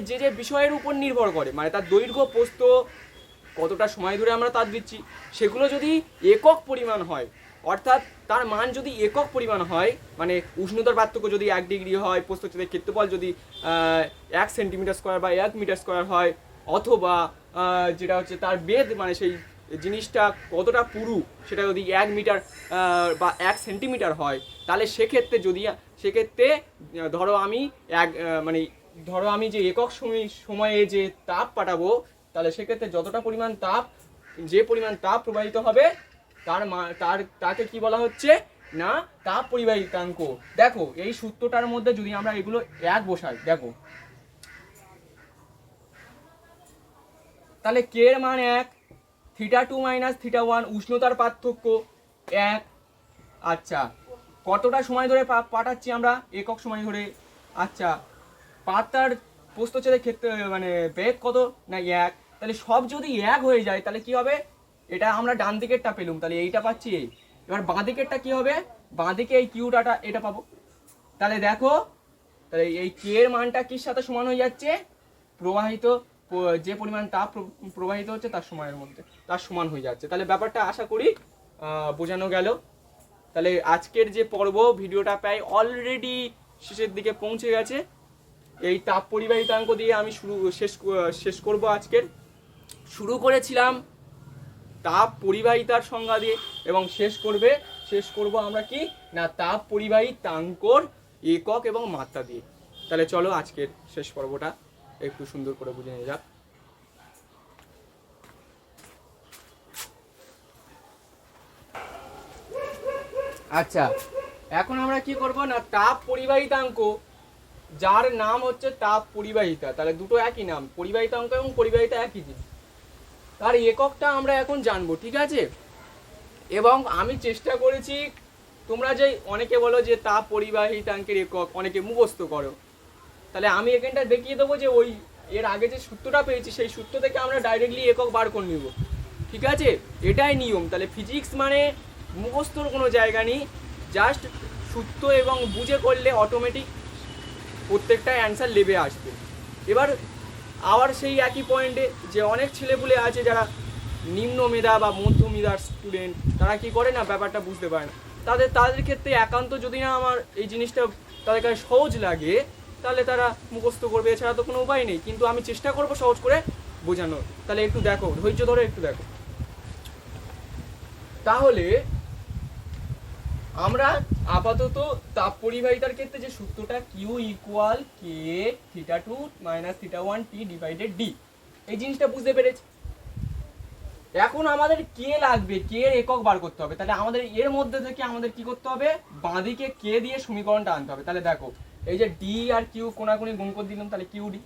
যে বিষয়ের উপর নির্ভর করে, মানে তার দৈর্ঘ্য প্রস্থ কতটা সময় ধরে আমরা তাপ দিচ্ছি, সেগুলো যদি একক পরিমাণ হয়, অর্থাৎ তার মান যদি একক পরিমাণ হয়, মানে উষ্ণতার পার্থক্য যদি 1 ডিগ্রি হয়, প্রস্থচ্ছেদের ক্ষেত্রফল যদি 1 সেন্টিমিটার স্কোয়ার বা 1 মিটার স্কোয়ার হয়, অথবা যেটা হচ্ছে তার বেধ, মানে সেই জিনিসটা কতটা পুরু সেটা যদি 1 মিটার বা 1 সেন্টিমিটার হয়, তাহলে সেক্ষেত্রে ধরো আমি যে একক সময়ে যে তাপ পাঠাবো, তাহলে সেক্ষেত্রে যতটা পরিমাণ যে পরিমাণ তাপ প্রবাহিত হবে তাকে কি বলা হচ্ছে না তাপ পরিবাহিতাঙ্ক। দেখো এই সূত্রটার মধ্যে যদি আমরা এগুলো এক বসাই, দেখো তাহলে কে এর মান 1, θ2 মাইনাস θ1 উষ্ণতার পার্থক্য 1। আচ্ছা, কতটা সময় ধরে পাঠাচ্ছি আমরা, একক সময় ধরে। আচ্ছা, পাতার প্রস্থচ্ছেদের ক্ষেত্রে মানে বেগ কত না 1, তাহলে সব যদি 1 হয়ে যায় তাহলে কি হবে, এটা আমরা ডান দিকেরটা পেলুম, তাহলে এইটা পাচ্ছি এই। এবার বাঁ দিকেরটা কি হবে, বাঁ দিকে এই কিউটাটা এটা পাবো। তাহলে দেখো, তাহলে এই কে এর মানটা কির সাথে সমান হয়ে যাচ্ছে, যে পরিমাণ তাপ প্রবাহিত হচ্ছে তার সময়ের মধ্যে তার সমান হয়ে যাচ্ছে। তাহলে ব্যাপারটা আশা করি বোঝানো গেল। তাহলে আজকের যে পর্ব ভিডিওটা প্রায় অলরেডি শেষের দিকে পৌঁছে গেছে। এই তাপ পরিবাহিতাঙ্ক দিয়ে আমি শেষ করব আজকের। শুরু করেছিলাম তাপ পরিবাহিতার সংজ্ঞা দিয়ে এবং শেষ করব আমরা কি না তাপ পরিবাহিতাঙ্কর একক এবং মাত্রা দিয়ে। তাহলে চলো আজকের শেষ পর্বটা একটু সুন্দর করে বুঝে নিয়ে যাক। আচ্ছা, এখন আমরা কি করব না তাপ পরিবাহিতাঙ্ক, যার নাম হচ্ছে তাপ পরিবাহিতা, তাহলে দুটো একই নাম, পরিবাহিতাঙ্ক এবং পরিবাহিতা একই জিনিস, তার এককটা আমরা এখন জানবো, ঠিক আছে। এবং আমি চেষ্টা করেছি, তোমরা যে অনেকে বলো যে তাপ পরিবাহিতাঙ্কের একক অনেকে মুখস্থ করো, তাহলে আমি এখানটা দেখিয়ে দেবো যে ওই এর আগে যে সূত্রটা পেয়েছি সেই সূত্র থেকে আমরা ডাইরেক্টলি একক বার করে নিব, ঠিক আছে। এটাই নিয়ম। তাহলে ফিজিক্স মানে মুখস্থর কোনো জায়গা নেই, জাস্ট সূত্র এবং বুঝে করলে অটোমেটিক প্রত্যেকটা অ্যান্সার লেবে আসবে। এবার আবার সেই একই পয়েন্টে যে অনেক ছেলেপুলে আছে যারা নিম্ন মেধা বা মধ্য মেধার স্টুডেন্ট, তারা কি করে না ব্যাপারটা বুঝতে পারে না, তাদের ক্ষেত্রে একান্ত যদি না আমার এই জিনিসটা তাদের কাছে সহজ লাগে তাহলে তারা মুখস্থ করবে, এছাড়া তো কোনো উপায় নেই। কিন্তু আমি চেষ্টা করব সহজ করে বোঝানোর। তাহলে একটু দেখো, ধৈর্য ধরে একটু দেখো। তাহলে আমরা আপাতত তাপ পরিবাহিতার ক্ষেত্রে যে সূত্রটা Q equal K theta two minus theta one T divided D, এই জিনিসটা বুঝতে পেরেছি। এখন আমাদের কে লাগবে, কে এর একক বার করতে হবে। তাহলে আমাদের এর মধ্যে থেকে আমাদের কি করতে হবে, বাঁদিকে কে দিয়ে সমীকরণটা আনতে হবে। তাহলে দেখো এই যে ডি আর কিউ কোনাকুনি গুণ করে দিলাম, তাহলে কিউ ডি,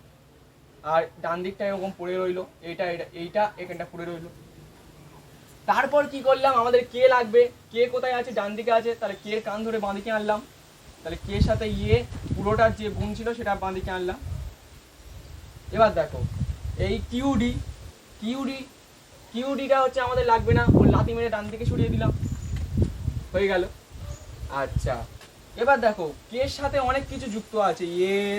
আর ডান দিকটা এরকম পড়ে রইলো, এইটা এখানটা পড়ে রইলো। তারপর কি করলাম, আমাদের কে লাগবে, কে কোথায় আছে, ডান দিকে আছে, তাহলে কে এর কান ধরে বাঁদিকে আনলাম, তাহলে কে এর সাথে পুরোটার যে গুণ ছিল সেটা বাঁদিকে আনলাম। এবার দেখো এই কিউডিটা হচ্ছে আমাদের লাগবে না, ওর লাথি মেরে ডান দিকে সরিয়ে দিলাম, হয়ে গেল। আচ্ছা, এবার দেখো কে এর সাথে অনেক কিছু যুক্ত আছে,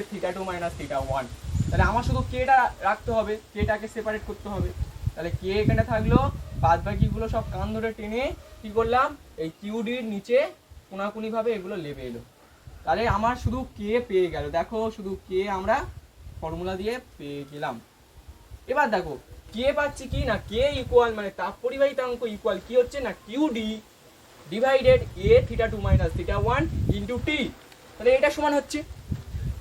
theta two minus theta one, তাহলে আমার শুধু কেটা রাখতে হবে, কেটাকে সেপারেট করতে হবে। তাহলে কে এখানে থাকলো, বাদ বাকিগুলো সব কান ধরে টেনে কি করলাম, এই কিউডির নিচে কোনাকুনি ভাবে এগুলো লেবে এলো। তাহলে আমার শুধু কে পেয়ে গেল, দেখো শুধু কে আমরা ফর্মুলা দিয়ে পেয়ে গেলাম। এবার দেখো কে পাচ্ছি কি না, কে ইকুয়াল মানে তাপ পরিবাহিতাঙ্ক ইকুয়াল কি হচ্ছে না Q D divided A theta two minus theta one into T, তাহলে এটা সমান হচ্ছে।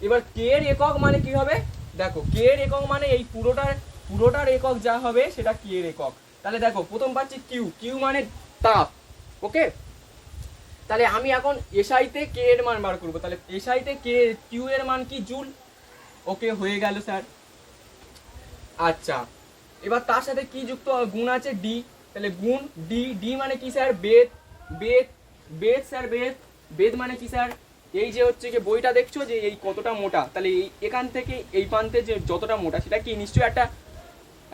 এবার কে এর একক মানে কি হবে, দেখো কে এর একক মানে এই পুরোটার একক যা হবে সেটা কে এর একক। তাহলে দেখো প্রথম পাচ্ছি কিউ মানে তাপ, ওকে। তাহলে আমি এখন এসআইতে কে এর মান বার করবো, তাহলে এসআইতে কিউ এর মান কি জুল, ওকে হয়ে গেল স্যার। আচ্ছা, এবার তার সাথে কি যুক্ত গুণ আছে ডি, তাহলে গুণ ডি মানে কি স্যার, বেদ স্যার, বেদ মানে কি স্যার, এই যে হচ্ছে যে বইটা দেখছো যে এই কতটা মোটা, তাহলে এই এখান থেকে এই প্রান্তে যে যতটা মোটা সেটা কি নিশ্চয়ই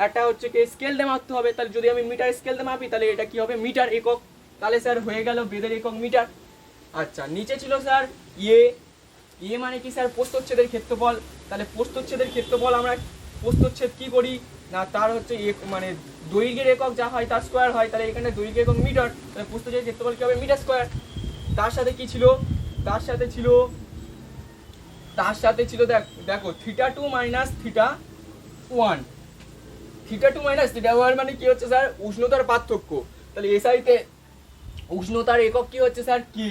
একটা হচ্ছে কি স্কেল দিয়ে মাপতে হবে। তাহলে যদি আমি মিটার স্কেল দিয়ে মাপি তাহলে এটা কি হবে, মিটার একক, তাহলে স্যার হয়ে গেল বেদের একক মিটার। আচ্ছা, নিচে ছিল স্যার মানে কি স্যার, প্রস্থচ্ছেদের ক্ষেত্রফল, তাহলে প্রস্থচ্ছেদের ক্ষেত্রফল আমরা প্রস্থচ্ছেদ কি করি না, তার হচ্ছে মানে দৈর্ঘ্যের একক যা হয় তার স্কোয়ার হয়, তাহলে এখানে দৈর্ঘ্য একক মিটার, তাহলে প্রস্থচ্ছেদের ক্ষেত্রফল কি হবে, মিটার স্কোয়ার। তার সাথে কি ছিল, তার সাথে ছিল দেখো theta two minus theta one, theta two minus theta one মানে কি হচ্ছে স্যার, উষ্ণতার পার্থক্য। তাহলে এসআইতে উষ্ণতার একক কি হচ্ছে স্যার, কে।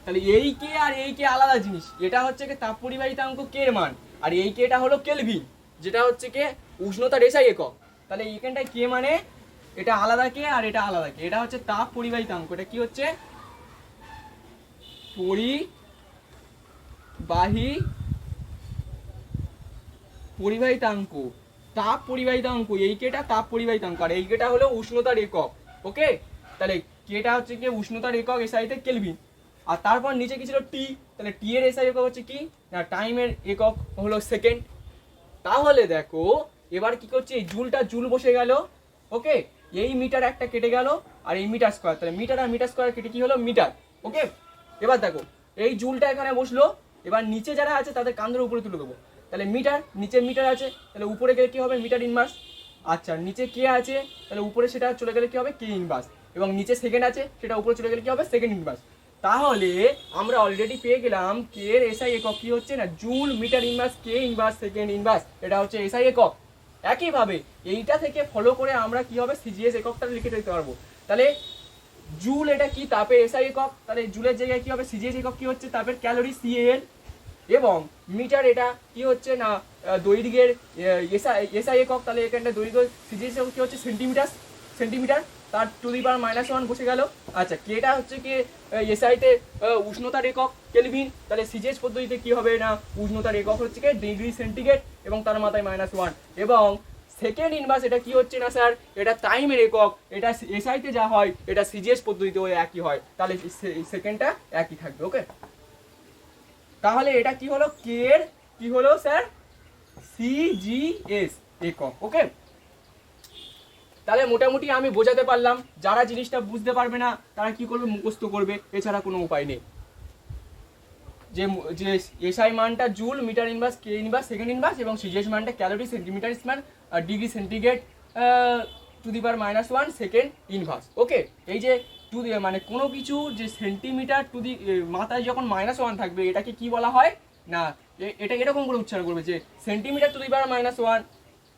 তাহলে এই কে আর এই কে আলাদা জিনিস, এটা হচ্ছে কি তাপ পরিবাহিতাঙ্ক কে এর মান, আর এই কেটা হলো কেলভিন, যেটা হচ্ছে কি উষ্ণতার এসআই একক। তাহলে এইখানটায় কে মানে এটা আলাদা কে আর এটা আলাদা কে, এটা হচ্ছে তাপ পরিবাহিতাঙ্ক, এটা কি হচ্ছে পরিবাহিতাঙ্ক, তাপ পরিবাহিতাঙ্ক, এই কেটা তাপ পরিবাহিতাঙ্ক আর এই কেটা হলো উষ্ণতার একক, ওকে। তাহলে কেটা হচ্ছে কি উষ্ণতার একক এসআইতে কেলভিন, আর তারপর নিচে কি ছিল টি, তাহলে টি এর এসআই একক হচ্ছে কি না টাইমের একক হলো সেকেন্ড। তাহলে দেখো এবার কি করছে, এই জুল বসে গেল, ওকে। এই মিটার একটা কেটে গেল আর এই মিটার স্কোয়ার, তাহলে মিটার আর মিটার স্কোয়ার কেটে কি হলো মিটার, ওকে। এবার দেখো এই জুলটা এখানে বসলো, এবার নিচে যারা আছে তাদের কান ধরে উপরে তুলে দেবো, তাহলে মিটার নিচে মিটার আছে, তাহলে উপরে গেলে কি হবে মিটার ইনভার্স। আচ্ছা, নিচে কে আছে, তাহলে উপরে সেটা চলে গেলে কি হবে কে ইনভার্স, এবং নিচে সেকেন্ড আছে সেটা উপরে চলে গেলে কি হবে সেকেন্ড ইনভার্স। তাহলে আমরা অলরেডি পেয়ে গেলাম কে এর এসআই একক কি হচ্ছে না joule metre inverse K inverse second inverse, এটা হচ্ছে এসআই একক। একইভাবে এইটা থেকে ফলো করে আমরা কি হবে সিজিএস এককটা লিখে দিতে পারবো। তাহলে জুল এটা কি তাপের এসআই একক, তাহলে জুলের জায়গায় কি হবে সিজিএস একক কি হচ্ছে তাপের ক্যালোরি সিএল, এবং মিটার এটা কি হচ্ছে না দৈর্ঘ্যের এসআই একক, তাহলে এখানটা দৈর্ঘ্য সিজিএস একক কি হচ্ছে সেন্টিমিটার, সেন্টিমিটার তার টু দি পাওয়ার -1 বসে গেল। আচ্ছা কেটা হচ্ছে কি এসআইতে উষ্ণতার একক কেলভিন, তাহলে সিজিএস পদ্ধতিতে কি হবে না উষ্ণতার একক হচ্ছে কি ডিগ্রি সেন্টিগ্রেড এবং তার মাথায় -1, এবং সেকেন্ড ইনভার্স এটা কি হচ্ছে না স্যার এটা টাইমের একক, এটা এসআইতে যা হয় এটা সিজিএস পদ্ধতিতেও একই হয়, তাহলে সেকেন্ডটা একই থাকবে। ওকে, তাহলে এটা কি হলো কে এর কি হলো স্যার সিজিএস একক। ওকে, তাহলে মোটামুটি আমি বোঝাতে পারলাম, যারা জিনিসটা বুঝতে পারবে না তারা কি করবে মুখস্থ করবে, এছাড়া কোনো উপায় নেই। যে যে এসআই মানটা joule metre inverse K inverse second inverse এবং সিজিএস মানটা calorie centimetre square degree centigrade to the power -1 second inverse. Okay, এই যে টু দি মানে কোনো কিছু যে সেন্টিমিটার টু দি মাথায় যখন -1 থাকবে এটাকে কি বলা হয় না এটা এরকম করে উচ্চারণ করবে যে সেন্টিমিটার টু দি পাওয়ার -1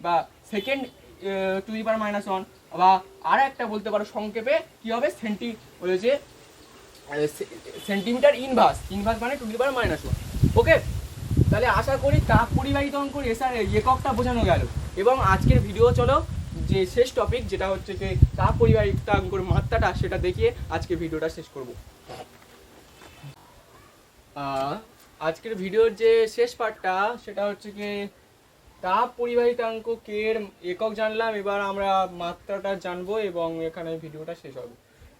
বা সেকেন্ড টু দি পাওয়ার -1, বা আর একটা বলতে পারো সংক্ষেপে কি হবে যে সেন্টিমিটার ইনভার্স, ইনভার্স মানে টু দি পাওয়ার -1। ওকে, তাহলে আশা করি তাপ পরিবাহিত অঙ্কর এককটা বোঝানো গেল, এবং আজকের ভিডিও চলো যে শেষ টপিক যেটা হচ্ছে কি তাপ পরিবাহিত অঙ্কর মাত্রাটা সেটা দেখিয়ে আজকে ভিডিওটা শেষ করব। আজকের ভিডিওর যে শেষ পার্টটা সেটা হচ্ছে কি তাপ পরিবাহিতাঙ্ক কে এর একক জানলাম, এবার আমরা মাত্রাটা জানবো এবং এখানে ভিডিওটা শেষ হবে।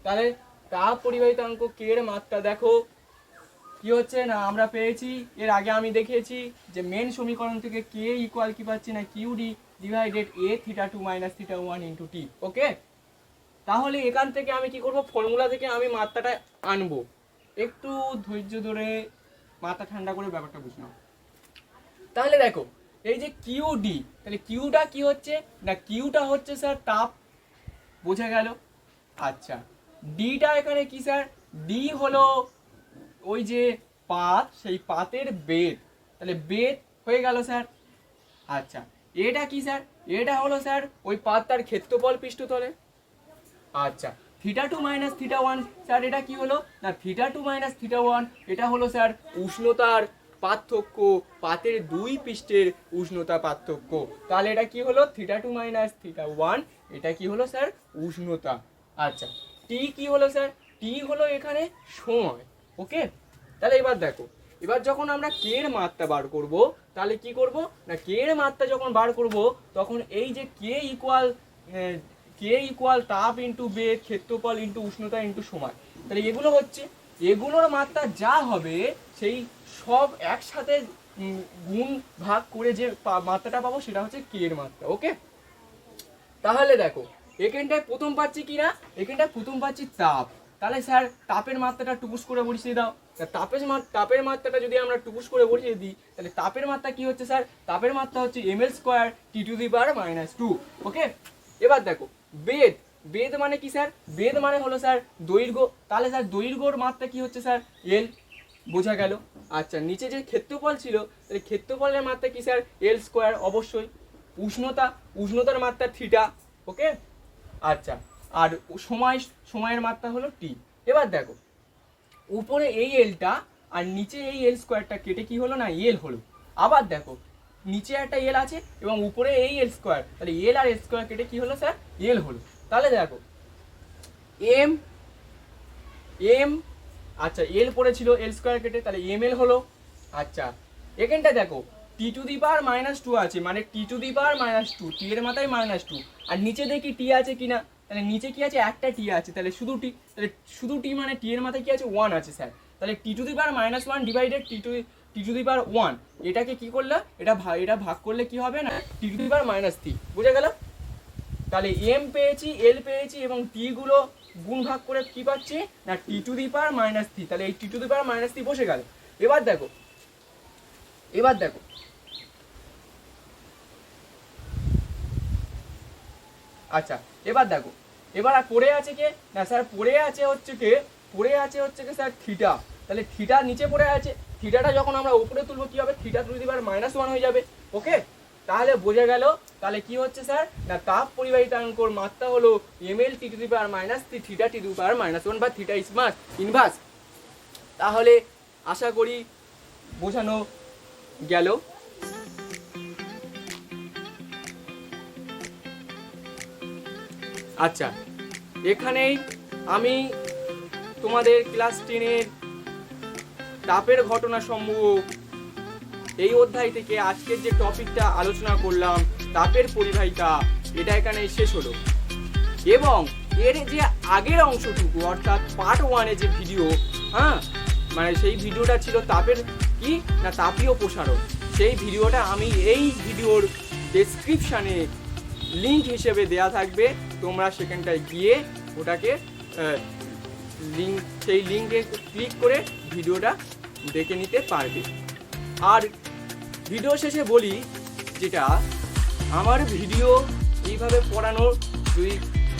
তাহলে তাপ পরিবাহিতাঙ্ক কে এর মাত্রা দেখো কি হচ্ছে না আমরা পেয়েছি, এর আগে আমি দেখিয়েছি যে মেন সমীকরণ থেকে কে ইকুয়াল কি পাচ্ছি না কিউডি ডিভাইডেড এ θ2 - θ1 * টি। ওকে, তাহলে এখান থেকে আমি কি করব ফর্মুলা থেকে আমি মাত্রাটা আনবো, একটু ধৈর্য ধরে মাথা ঠান্ডা করে ব্যাপারটা বুঝলাম। তাহলে দেখো এই যে কিউডি, তাহলে কিউটা কি হচ্ছে না কিউটা হচ্ছে স্যার তাপ, বোঝা গেল। আচ্ছা ডিটা এখানে কি স্যার ডি হলো ওই যে পাত, সেই পাতের বেদ, তাহলে বেদ হয়ে গেল স্যার। আচ্ছা এটা কি স্যার এটা হলো স্যার ওই পাতটার ক্ষেত্রফল পৃষ্ঠতলে। আচ্ছা θ2 - θ1 স্যার এটা কি হলো না θ2 - θ1 এটা হলো স্যার উষ্ণতার পার্থক্য, পাতের দুই পৃষ্ঠের উষ্ণতা পার্থক্য, তাহলে এটা কি হলো θ2 - θ1 এটা কি হলো স্যার উষ্ণতা। আচ্ছা টি কি হলো স্যার টি হলো এখানে সময়। ওকে, তাহলে এবার দেখো এবার যখন আমরা কে এর মাত্রা বার করব তাহলে কি করব না কে এর মাত্রা যখন বার করব তখন এই যে কে ইকুয়াল তাপ ইন্টু বেগ ক্ষেত্রফল ইন্টু উষ্ণতা ইন্টু সময়, তাহলে এগুলো হচ্ছে এগুলোর মাত্রা যা হবে সেই সব একসাথে গুণ ভাগ করে যে মাত্রাটা পাবো সেটা হচ্ছে কে এর মাত্রা। ওকে, তাহলে দেখো এখানটায় প্রথম পাচ্ছি কি না এখানটায় প্রথম পাচ্ছি তাপ, তাহলে স্যার তাপের মাত্রাটা টুকুস করে বসিয়ে দাও। তাপের মাত্রাটা যদি আমরা টুকুস করে বসিয়ে দিই তাহলে তাপের মাত্রা কি হচ্ছে স্যার তাপের মাত্রা হচ্ছে ml² T⁻²। ওকে, এবার দেখো বেদ, বেদ মানে কি স্যার বেদ মানে হলো স্যার দৈর্ঘ্য, তাহলে স্যার দৈর্ঘ্যর মাত্রা কি হচ্ছে স্যার এল, বোঝা গেল। আচ্ছা নিচে যে ক্ষেত্রফল ছিল তাহলে ক্ষেত্রফলের মাত্রা কি স্যার L² অবশ্যই। উষ্ণতার মাত্রা থিটা। ওকে, আচ্ছা আর সময়ের মাত্রা হলো টি। এবার দেখো উপরে এই এলটা আর নিচে এই L² কেটে কি হলো না এল হলো, আবার দেখো নিচে একটা এল আছে এবং উপরে এই L², তাহলে এল আর L² কেটে কি হলো স্যার এল হলো। তাহলে দেখো এম এম আচ্ছা এল পড়েছিল L² কেটে তাহলে ml হলো। আচ্ছা এখানটা দেখো T⁻² আছে মানে T⁻², টি এর মাথায় -2, আর নিচে দেখি টি আছে কিনা, তাহলে নিচে কি আছে একটা টি আছে, তাহলে শুধু টি, তাহলে শুধু টি মানে টি এর মাথায় কি আছে 1 আছে স্যার, তাহলে T⁻² ডিভাইডেড T⁻1 এটাকে কি করলে এটা ভাগ করলে কি হবে না T⁻3, বুঝা গেল। তাহলে এম পেয়েছি এল পেয়েছি এবং টি গুলো গুণ ভাগ করে কি পাচ্ছি না T⁻3, তাহলে এই T⁻3 বসে গেল। এবার দেখো আচ্ছা এবার দেখো এবার আর পড়ে আছে কে না স্যার পড়ে আছে হচ্ছে কে পড়ে আছে হচ্ছে কি স্যার থিটা, তাহলে থিটা নিচে পড়ে আছে, থিটাটা যখন আমরা উপরে তুলবো কি হবে, থিটা টু দি পাওয়ার -1 হয়ে যাবে। ওকে, তাহলে বোঝা গেল তাহলে কি হচ্ছে স্যার না তাপ পরিবাহিতাঙ্কর মাত্রা হলো ml t to the power -3 theta T to the power -1 বা থিটা স্মার্ট ইনভার্স। তাহলে আশা করি বোঝানো গেল। আচ্ছা, এখানেই আমি তোমাদের ক্লাস 10-এর তাপের ঘটনা সমূহ এই অধ্যায় থেকে আজকের যে টপিকটা আলোচনা করলাম তাপের পরিবাহিতা, এটা এখানেই শেষ হলো। এবং এর যে আগের অংশটুকু অর্থাৎ পার্ট 1-এ যে ভিডিও, হ্যাঁ মানে সেই ভিডিওটা ছিল তাপের কি না তাপীয় প্রসারণ, সেই ভিডিওটা আমি এই ভিডিওর ডেসক্রিপশানে লিঙ্ক হিসেবে দেয়া থাকবে, তোমরা সেখানটায় গিয়ে ওটাকে সেই লিঙ্কে ক্লিক করে ভিডিওটা দেখে নিতে পারবে। আর ভিডিও শেষে বলি যেটা, আমার ভিডিও এইভাবে পড়ানোর যদি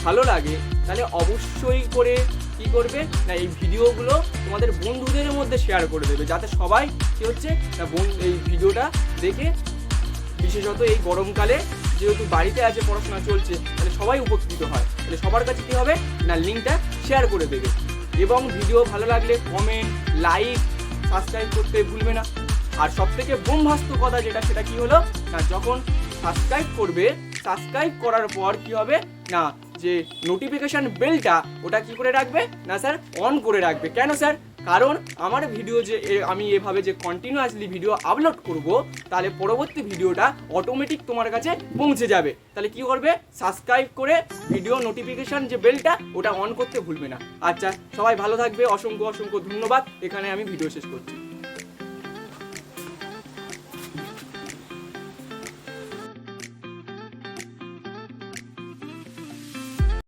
ভালো লাগে তাহলে অবশ্যই করে কি করবে না এই ভিডিওগুলো তোমাদের বন্ধুদের মধ্যে শেয়ার করে দেবে, যাতে সবাই কি হচ্ছে না এই ভিডিওটা দেখে, বিশেষত এই গরমকালে যেহেতু বাড়িতে আছে পড়াশোনা চলছে, তাহলে সবাই উপকৃত হয়। তাহলে সবার কাছে কী হবে না লিঙ্কটা শেয়ার করে দেবে। এবং ভিডিও ভালো লাগলে কমেন্ট, লাইক, সাবস্ক্রাইব করতে ভুলবে না। আর সবথেকে বোমভাস্ত কথা যেটা, সেটা কি হলো না যখন সাবস্ক্রাইব করবে, সাবস্ক্রাইব করার পর কি হবে না যে নোটিফিকেশন বেলটা ওটা কি করে রাখবে না স্যার অন করে রাখবে। কেন স্যার? কারণ আমার ভিডিও যে আমি এভাবে যে কন্টিনিউয়াসলি ভিডিও আপলোড করব, তাহলে পরবর্তী ভিডিওটা অটোমেটিক তোমার কাছে পৌঁছে যাবে। তাহলে কি করবে, সাবস্ক্রাইব করে ভিডিও নোটিফিকেশন যে বেলটা ওটা অন করতে ভুলবে না। আচ্ছা, সবাই ভালো থাকবে, অসংখ্য অসংখ্য ধন্যবাদ। এখানে আমি ভিডিও শেষ করছি।